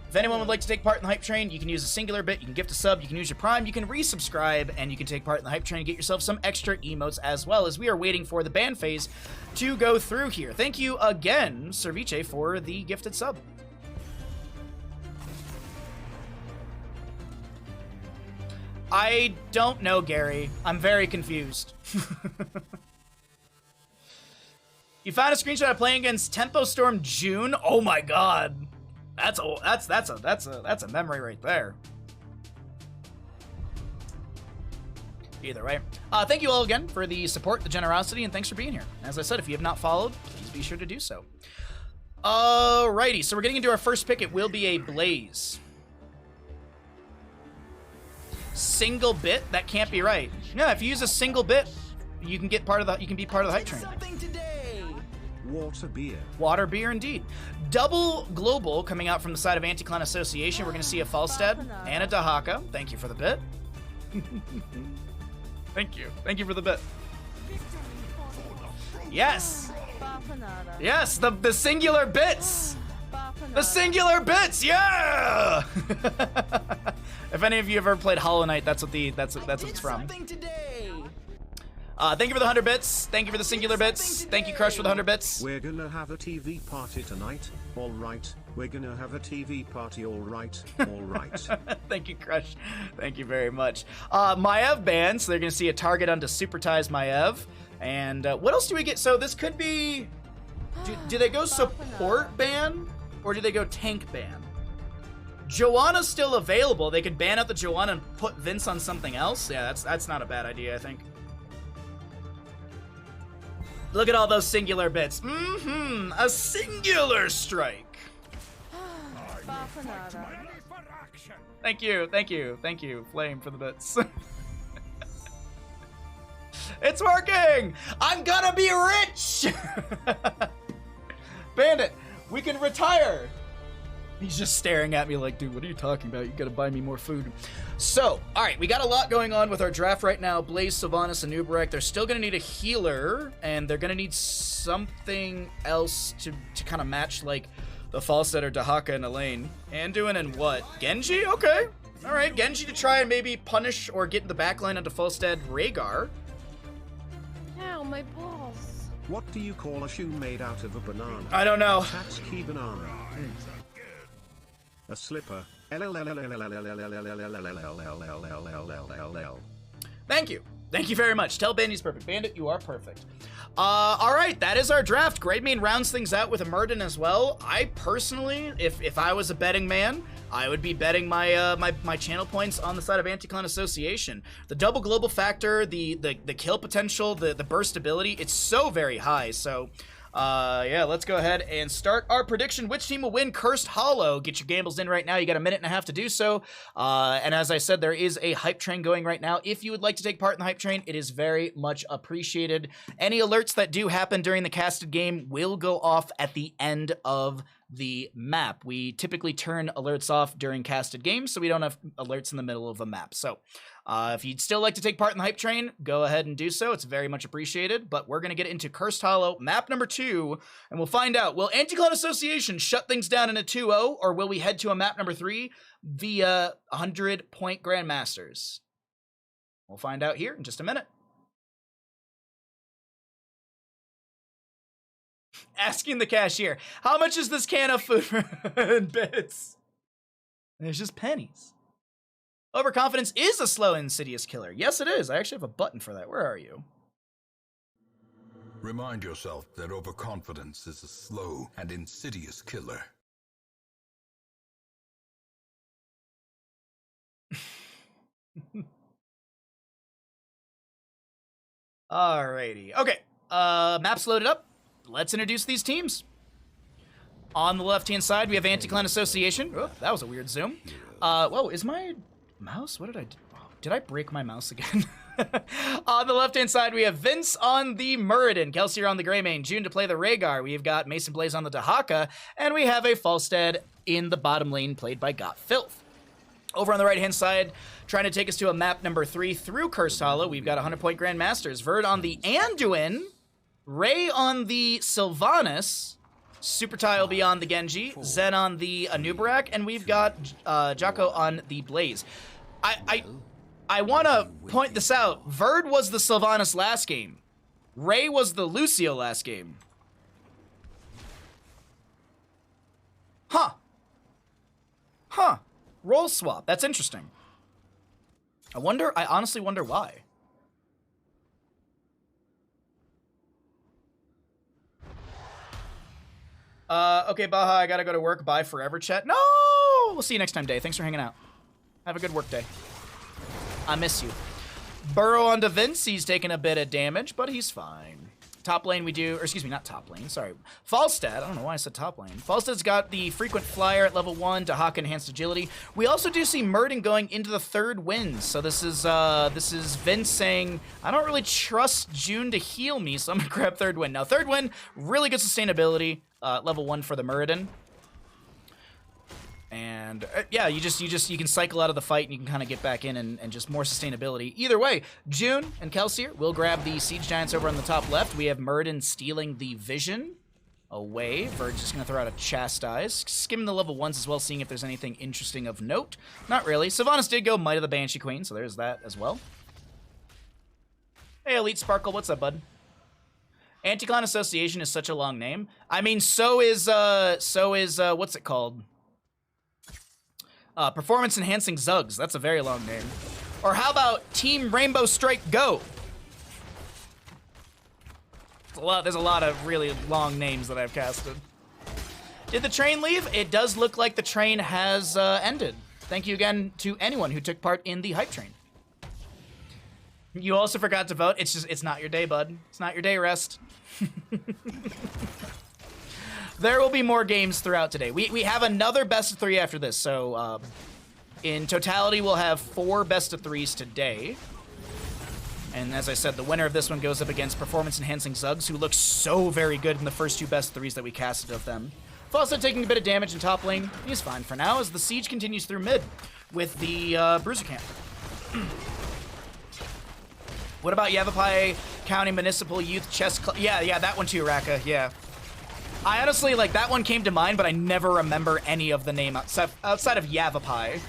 If anyone would like to take part in the hype train, you can use a singular bit, you can gift a sub, you can use your Prime, you can resubscribe, and you can take part in the hype train and get yourself some extra emotes as well, as we are waiting for the ban phase to go through here. Thank you again, Cerviche, for the gifted sub. I don't know, Gary. I'm very confused. You found a screenshot of playing against Tempo Storm June? Oh my god. That's a memory right there. Either way, thank you all again for the support, the generosity, and thanks for being here. As I said, if you have not followed, please be sure to do so. Alrighty, so we're getting into our first pick. It will be a Blaze. Single bit? That can't be right. Yeah, if you use a single bit, you can get part of the. You can be part of the hype train. Water beer. Water beer, indeed. Double global coming out from the side of Anti-Clan Association. We're going to see a Falstad and a Dahaka. Thank you for the bit. Thank you. Thank you for the bit. Yes. Yes, the singular bits. The singular bits. Yeah. If any of you have ever played Hollow Knight, that's what it's from. Thank you for the 100 bits. Thank you for the singular bits. Thank you, Crush, for the 100 bits. We're gonna have a TV party tonight. All right. We're gonna have a TV party. All right. All right. Thank you, Crush. Thank you very much. Maev banned, so they're gonna see a target onto Super Ties Maev. And what else do we get? So this could be... Do they go support ban? Or do they go tank ban? Joanna's still available. They could ban out the Joanna and put Vince on something else. Yeah, that's not a bad idea, I think. Look at all those singular bits. Mm-hmm. A singular strike. Thank you, Flame, for the bits. It's working! I'm gonna be rich! Bandit, we can retire! He's just staring at me like, dude, what are you talking about? You gotta buy me more food. So, alright, we got a lot going on with our draft right now. Blaze, Sylvanas, and Nubarek. They're still gonna need a healer, and they're gonna need something else to kind of match, like, the Falstad or Dahaka and Elaine. Anduin and what? Genji? Okay. Alright, Genji to try and maybe punish or get in the backline onto Falstad Rhaegar. Ow, my balls. What do you call a shoe made out of a banana? I don't know. Tatsuki banana. A slipper. Thank you. Thank you very much. Tell Bandit's perfect. Bandit, you are perfect. Alright, that is our draft. Great Mean rounds things out with a Murden as well. I personally, if I was a betting man, I would be betting my my channel points on the side of Anti-Clan Association. The double global factor, the kill potential, the burst ability, it's so very high. So yeah, let's go ahead and start our prediction. Which team will win Cursed Hollow? Get your gambles in right now. You got a minute and a half to do so. And as I said, there is a hype train going right now. If you would like to take part in the hype train, it is very much appreciated. Any alerts that do happen during the casted game will go off at the end of the map. We typically turn alerts off during casted games, so we don't have alerts in the middle of a map. So if you'd still like to take part in the hype train, go ahead and do so. It's very much appreciated. But we're going to get into Cursed Hollow, map number 2, and we'll find out, will Anti-Clan Association shut things down in a 2-0, or will we head to a map number 3 via 100-point Grandmasters? We'll find out here in just a minute. Asking the cashier, how much is this can of food in bits? And it's just pennies. Overconfidence is a slow, insidious killer. Yes, it is. I actually have a button for that. Where are you? Remind yourself that overconfidence is a slow and insidious killer. Alrighty. Okay. Map's loaded up. Let's introduce these teams. On the left-hand side, we have Anti-Clan Association. Oh, that was a weird zoom. Whoa, is my mouse? What did I do? Oh, did I break my mouse again? On the left-hand side, we have Vince on the Muradin, Kelsier on the Greymane, June to play the Rhaegar. We've got Mason Blaze on the Dahaka, and we have a Falstad in the bottom lane played by Got Filth. Over on the right-hand side, trying to take us to a map number 3 through Cursed Hollow, we've got 100-point Grandmasters. Verd on the Anduin, Ray on the Sylvanas, Super Ty will be on the Genji, Zen on the Anubarak, and we've got Jocko on the Blaze. I want to point this out. Verd was the Sylvanas last game. Ray was the Lucio last game. Huh. Huh. Role swap. That's interesting. I honestly wonder why. Okay, Baha, I gotta go to work. Bye forever, chat. No! We'll see you next time, Day. Thanks for hanging out. Have a good work day. I miss you. Burrow onto Vince. He's taking a bit of damage, but he's fine. Top lane we do, or excuse me, not top lane, sorry. Falstad, I don't know why I said top lane. Falstad's got the frequent flyer at level 1, Dahaka enhanced agility. We also do see Murden going into the 3rd wind. So this is Vince saying, I don't really trust June to heal me, so I'm gonna grab 3rd wind. Now 3rd wind, really good sustainability, level 1 for the Muradin. And yeah, you can cycle out of the fight and you can kind of get back in and just more sustainability. Either way, June and Kelsier will grab the Siege Giants over on the top left. We have Muradin stealing the Vision away. Verd's just going to throw out a Chastise. Skimming the level 1s as well, seeing if there's anything interesting of note. Not really. Sylvanas did go Might of the Banshee Queen, so there's that as well. Hey, Elite Sparkle, what's up, bud? Anti-Clan Association is such a long name. I mean, so is what's it called? Performance Enhancing Zugs. That's a very long name. Or how about Team Rainbow Strike Go? There's a lot of really long names that I've casted. Did the train leave? It does look like the train has ended. Thank you again to anyone who took part in the hype train. You also forgot to vote. It's not your day, bud. It's not your day, Rest. There will be more games throughout today. We have another best of 3 after this, so in totality, we'll have 4 best of 3s today. And as I said, the winner of this one goes up against performance-enhancing Zuggs, who look so very good in the first 2 best 3s that we casted of them. Falstad taking a bit of damage in top lane. He's fine for now as the siege continues through mid with the Bruiser camp. What about Yavapai County Municipal Youth Chess Club? Yeah, that one too, Raka, yeah. I honestly, like, that one came to mind, but I never remember any of the name outside of Yavapai.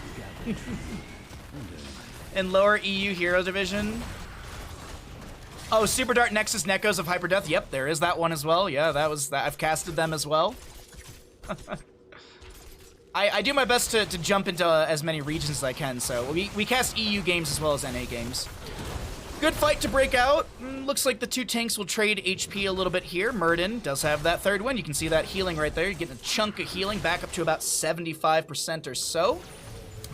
In lower EU Hero Division. Oh, Super Dart Nexus Neckos of Hyperdeath. Yep, there is that one as well. Yeah, I've casted them as well. I do my best to jump into as many regions as I can, so we cast EU games as well as NA games. Good fight to break out. Looks like the 2 tanks will trade HP a little bit here. Murden does have that 3rd win. You can see that healing right there. You're getting a chunk of healing back up to about 75% or so.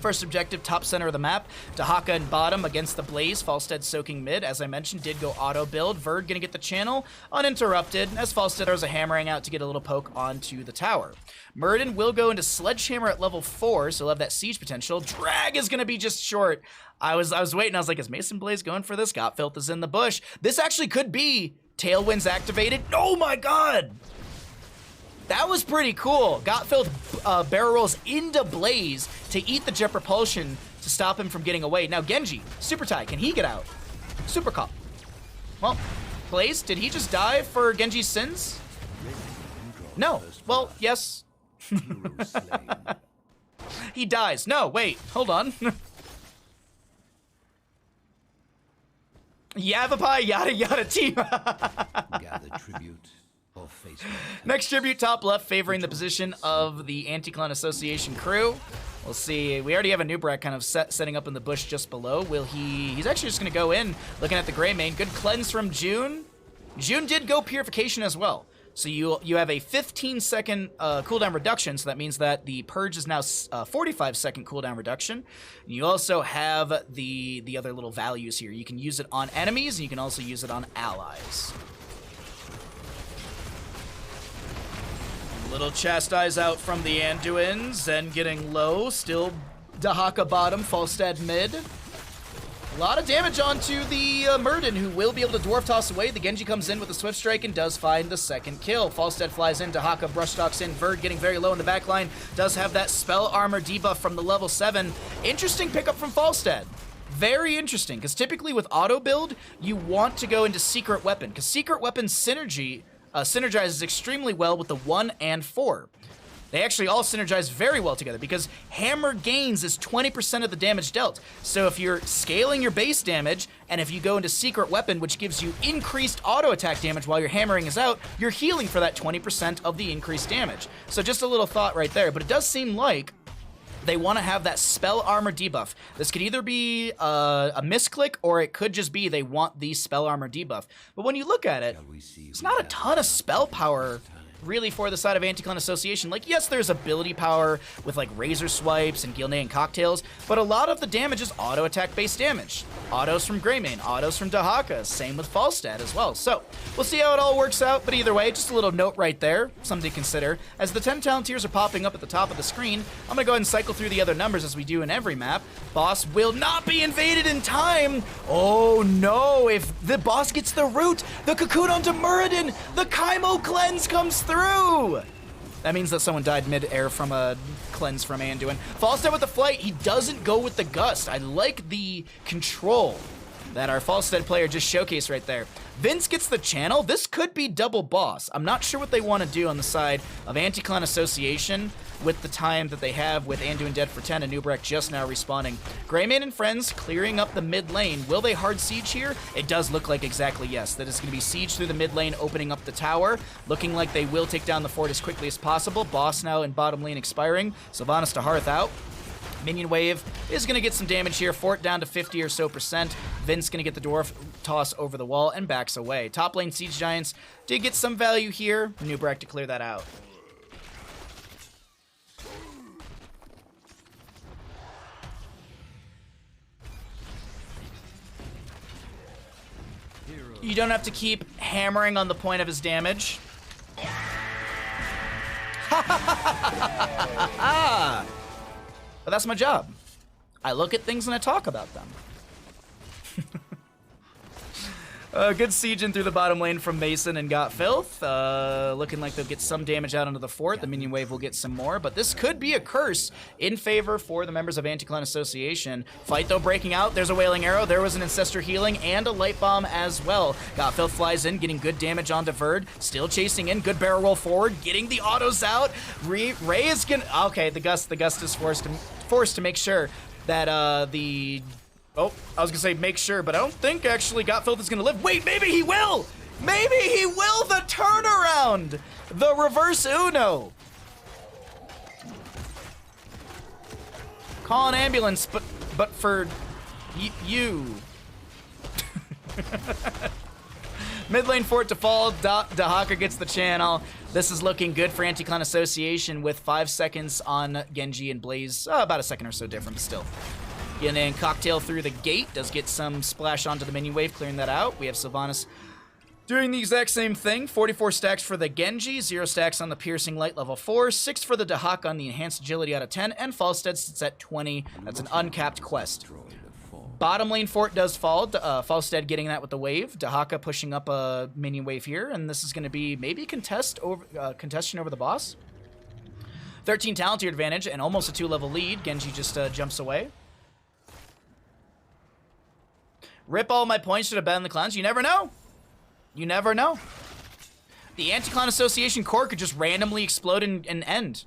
First objective, top center of the map. Dahaka and bottom against the Blaze. Falstead soaking mid, as I mentioned, did go auto build. Verd gonna get the channel uninterrupted as Falstead throws a hammering out to get a little poke onto the tower. Murden will go into Sledgehammer at level 4, so he'll have that siege potential. Drag is gonna be just short. I was waiting, I was like, is Mason Blaze going for this? Gotfilth is in the bush. This actually could be Tailwinds activated. Oh my god! That was pretty cool. Gotfilth barrel rolls into Blaze to eat the jet propulsion to stop him from getting away. Now Genji, Super Tai, can he get out? Super Cop. Well, Blaze, did he just die for Genji's sins? No. Well, yes. He dies. No, wait, hold on. Yavapai, yada yada team. Gather tribute. Next tribute, top left, favoring the position of the Anti-Clan Association crew. We'll see. We already have a Nubrak kind of setting up in the bush just below. Will he? He's actually just going to go in, looking at the gray main. Good cleanse from June. June did go Purification as well. So you have a 15-second cooldown reduction, so that means that the Purge is now 45-second cooldown reduction. You also have the other little values here. You can use it on enemies, and you can also use it on allies. Little chastise out from the Anduin. Zen getting low. Still Dahaka bottom. Falstad mid. A lot of damage onto the Murden, who will be able to dwarf toss away. The Genji comes in with a swift strike and does find the 2nd kill. Falstad flies in. Dahaka brushstalks in. Verd getting very low in the backline. Does have that spell armor debuff from the level 7. Interesting pickup from Falstad. Very interesting, because typically with auto build, you want to go into Secret Weapon, because Secret Weapon synergizes extremely well with the 1 and 4. They actually all synergize very well together because hammer gains is 20% of the damage dealt. So if you're scaling your base damage, and if you go into Secret Weapon, which gives you increased auto attack damage while your hammering is out, you're healing for that 20% of the increased damage. So just a little thought right there, but it does seem like they want to have that spell armor debuff. This could either be a misclick, or it could just be they want the spell armor debuff. But when you look at it, it's not a ton of spell power really for the side of Anti-Clan Association. Like, yes, there's ability power with like Razor Swipes and Gilnean Cocktails, but a lot of the damage is auto attack based damage. Autos from Greymane, autos from Dahaka, same with Falstad as well. So we'll see how it all works out, but either way, just a little note right there, something to consider. As the 10 talent tiers are popping up at the top of the screen, I'm gonna go ahead and cycle through the other numbers as we do in every map. Boss will not be invaded in time. Oh no, if the boss gets the root, the cocoon onto Muradin, the Kaimo cleanse comes through. That means that someone died mid-air from a cleanse from Anduin. Falstad with the flight, he doesn't go with the gust. I like the control that our Falstad player just showcased right there. Vince gets the channel. This could be double boss. I'm not sure what they want to do on the side of Anti-Clan Association with the time that they have with Anduin dead for 10 and Nubrak just now respawning. Greymane and friends clearing up the mid lane. Will they hard siege here? It does look like exactly yes. That is going to be siege through the mid lane, opening up the tower. Looking like they will take down the fort as quickly as possible. Boss now in bottom lane expiring. Sylvanas to Hearth out. Minion wave is going to get some damage here. Fort down to 50 or so percent. Vince going to get the dwarf toss over the wall and backs away. Top lane Siege Giants did get some value here. Nubrak to clear that out. You don't have to keep hammering on the point of his damage. But that's my job. I look at things and I talk about them. Good sieging through the bottom lane from Mason and Got Filth. Looking like they'll get some damage out onto the fort. The minion wave will get some more, but this could be a curse in favor for the members of Anti-Clan Association. Fight, though, breaking out. There's a Wailing Arrow. There was an Ancestor Healing and a Light Bomb as well. Got Filth flies in, getting good damage onto Verd. Still chasing in. Good barrel roll forward. Getting the autos out. Ray is gonna... Okay, the Gust is forced to make sure that the... Oh, I was gonna say make sure, but I don't think actually Got Filth is gonna live. Wait, maybe he will! Maybe he will! The turnaround! The reverse Uno! Call an ambulance, but for you. Mid lane fort to fall, Dahaka gets the channel. This is looking good for Anti-Clan Association with 5 seconds on Genji and Blaze. About a second or so different, but still. Getting in Cocktail through the gate. Does get some splash onto the minion wave, clearing that out. We have Sylvanas doing the exact same thing. 44 stacks for the Genji, 0 stacks on the Piercing Light level 4, 6 for the Dahak on the Enhanced Agility out of 10, and Falstead sits at 20. That's an uncapped quest. Bottom lane fort does fall. Falstead getting that with the wave. Dahaka pushing up a minion wave here, and this is going to be maybe contention over the boss. 13 talent to your advantage, and almost a 2-level lead. Genji just jumps away. Rip all my points should have been in the clans. You never know. You never know. The Anti-Clan Association core could just randomly explode and end.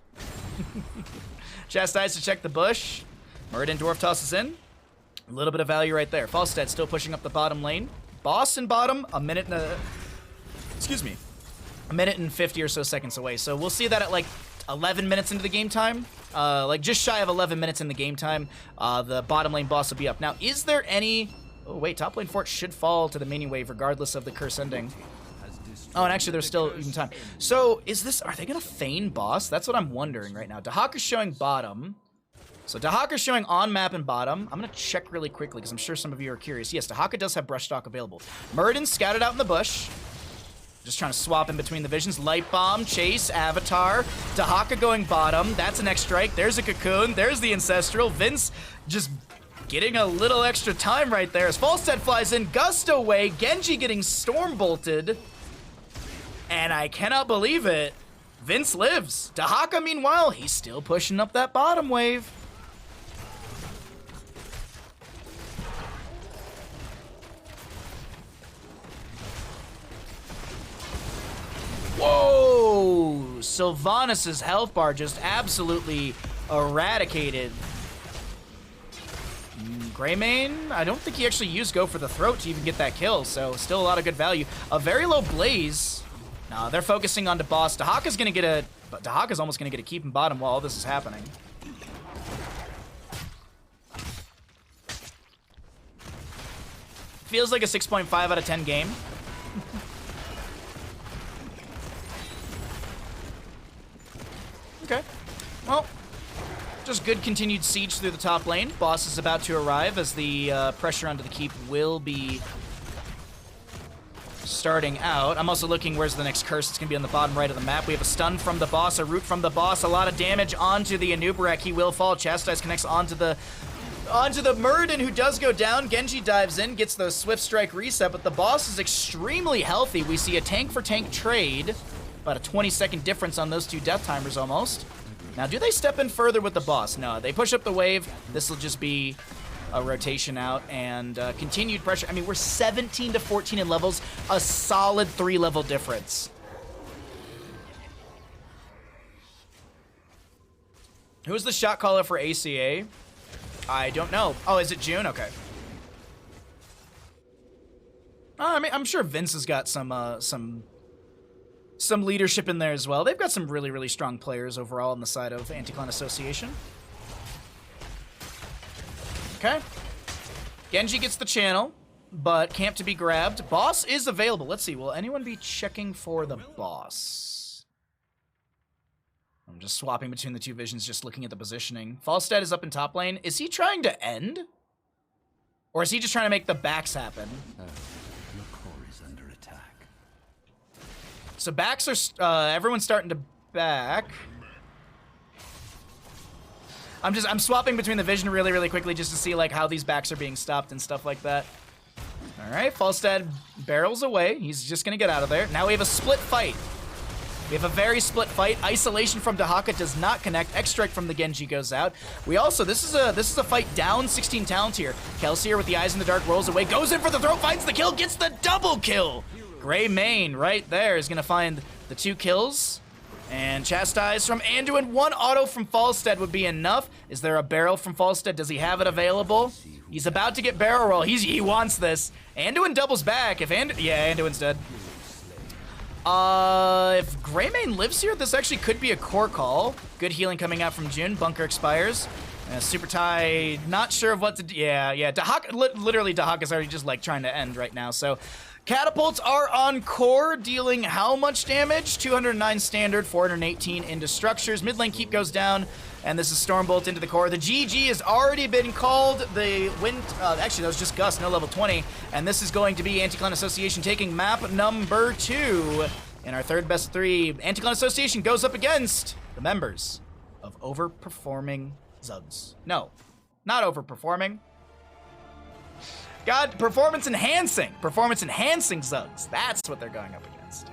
Chastise to check the bush. Muradin Dwarf tosses in. A little bit of value right there. Falstead still pushing up the bottom lane. Boss in bottom, a minute and 50 or so seconds away. So we'll see that at like 11 minutes into the game time. Like just shy of 11 minutes in the game time. The bottom lane boss will be up. Now, is there any... Oh, wait, top lane fort should fall to the minion wave regardless of the curse ending. Oh, and actually, there's still even time. So, are they going to feign boss? That's what I'm wondering right now. Dahaka's showing bottom. So, Dahaka's showing on map and bottom. I'm going to check really quickly because I'm sure some of you are curious. Yes, Dahaka does have brush stock available. Muradin scouted out in the bush. Just trying to swap in between the visions. Light Bomb, Chase, Avatar. Dahaka going bottom. That's an X-Strike. There's a Cocoon. There's the Ancestral. Vince just... getting a little extra time right there as Falstead flies in, Gust away, Genji getting storm bolted. And I cannot believe it. Vince lives. Dahaka, meanwhile, he's still pushing up that bottom wave. Whoa! Sylvanas' health bar just absolutely eradicated. Greymane, I don't think he actually used Go for the Throat to even get that kill, so still a lot of good value. A very low Blaze. No, they're focusing on the boss. Dahaka's gonna get a... But Dahaka's almost gonna get a keep in bottom while all this is happening. Feels like a 6.5 out of 10 game. Okay. Well... just good continued siege through the top lane. Boss is about to arrive as the pressure onto the keep will be starting out. I'm also looking where's the next curse. It's going to be on the bottom right of the map. We have a stun from the boss, a root from the boss, a lot of damage onto the Anubarak. He will fall. Chastise connects onto the Muradin, who does go down. Genji dives in, gets the Swift Strike reset, but the boss is extremely healthy. We see a tank for tank trade. About a 20-second difference on those two death timers almost. Now, do they step in further with the boss? No, they push up the wave. This will just be a rotation out and continued pressure. I mean, we're 17 to 14 in levels, a solid 3-level difference. Who's the shot caller for ACA? I don't know. Oh, is it June? Okay. I mean, I'm sure Vince has got some leadership in there as well. They've got some really, really strong players overall on the side of Anti-Clan Association. Okay. Genji gets the channel, but camp to be grabbed. Boss is available. Let's see. Will anyone be checking for the boss? I'm just swapping between the two visions, just looking at the positioning. Falstad is up in top lane. Is he trying to end? Or is he just trying to make the backs happen? Your core is under attack. So backs are, everyone's starting to back. I'm swapping between the vision really, really quickly just to see like how these backs are being stopped and stuff like that. All right, Falstad barrels away. He's just gonna get out of there. Now we have a split fight. We have a very split fight. Isolation from Dahaka does not connect. X-Strike from the Genji goes out. We also, this is a fight down 16 talent here. Kelsier with the eyes in the dark rolls away, goes in for the throw, finds the kill, gets the double kill. Gray Mane right there is gonna find the 2 kills. And Chastise from Anduin. 1 auto from Falstad would be enough. Is there a barrel from Falstad? Does he have it available? He's about to get barrel roll. He wants this. Anduin doubles back. Yeah, Anduin's dead. If Greymane lives here, this actually could be a core call. Good healing coming out from Jun. Bunker expires. Super Tie, not sure of what to do. Yeah. Literally Dahaka's already just like trying to end right now. So catapults are on core, dealing how much damage? 209 standard, 418 into structures. Mid lane keep goes down, and this is Stormbolt into the core. The GG has already been called. The wind, actually that was just Gust, no level 20. And this is going to be Anti-Clan Association taking map number 2 in our third best of 3. Anti-Clan Association goes up against the members of Overperforming Zugs. No, not overperforming. God, performance enhancing Zugs. That's what they're going up against.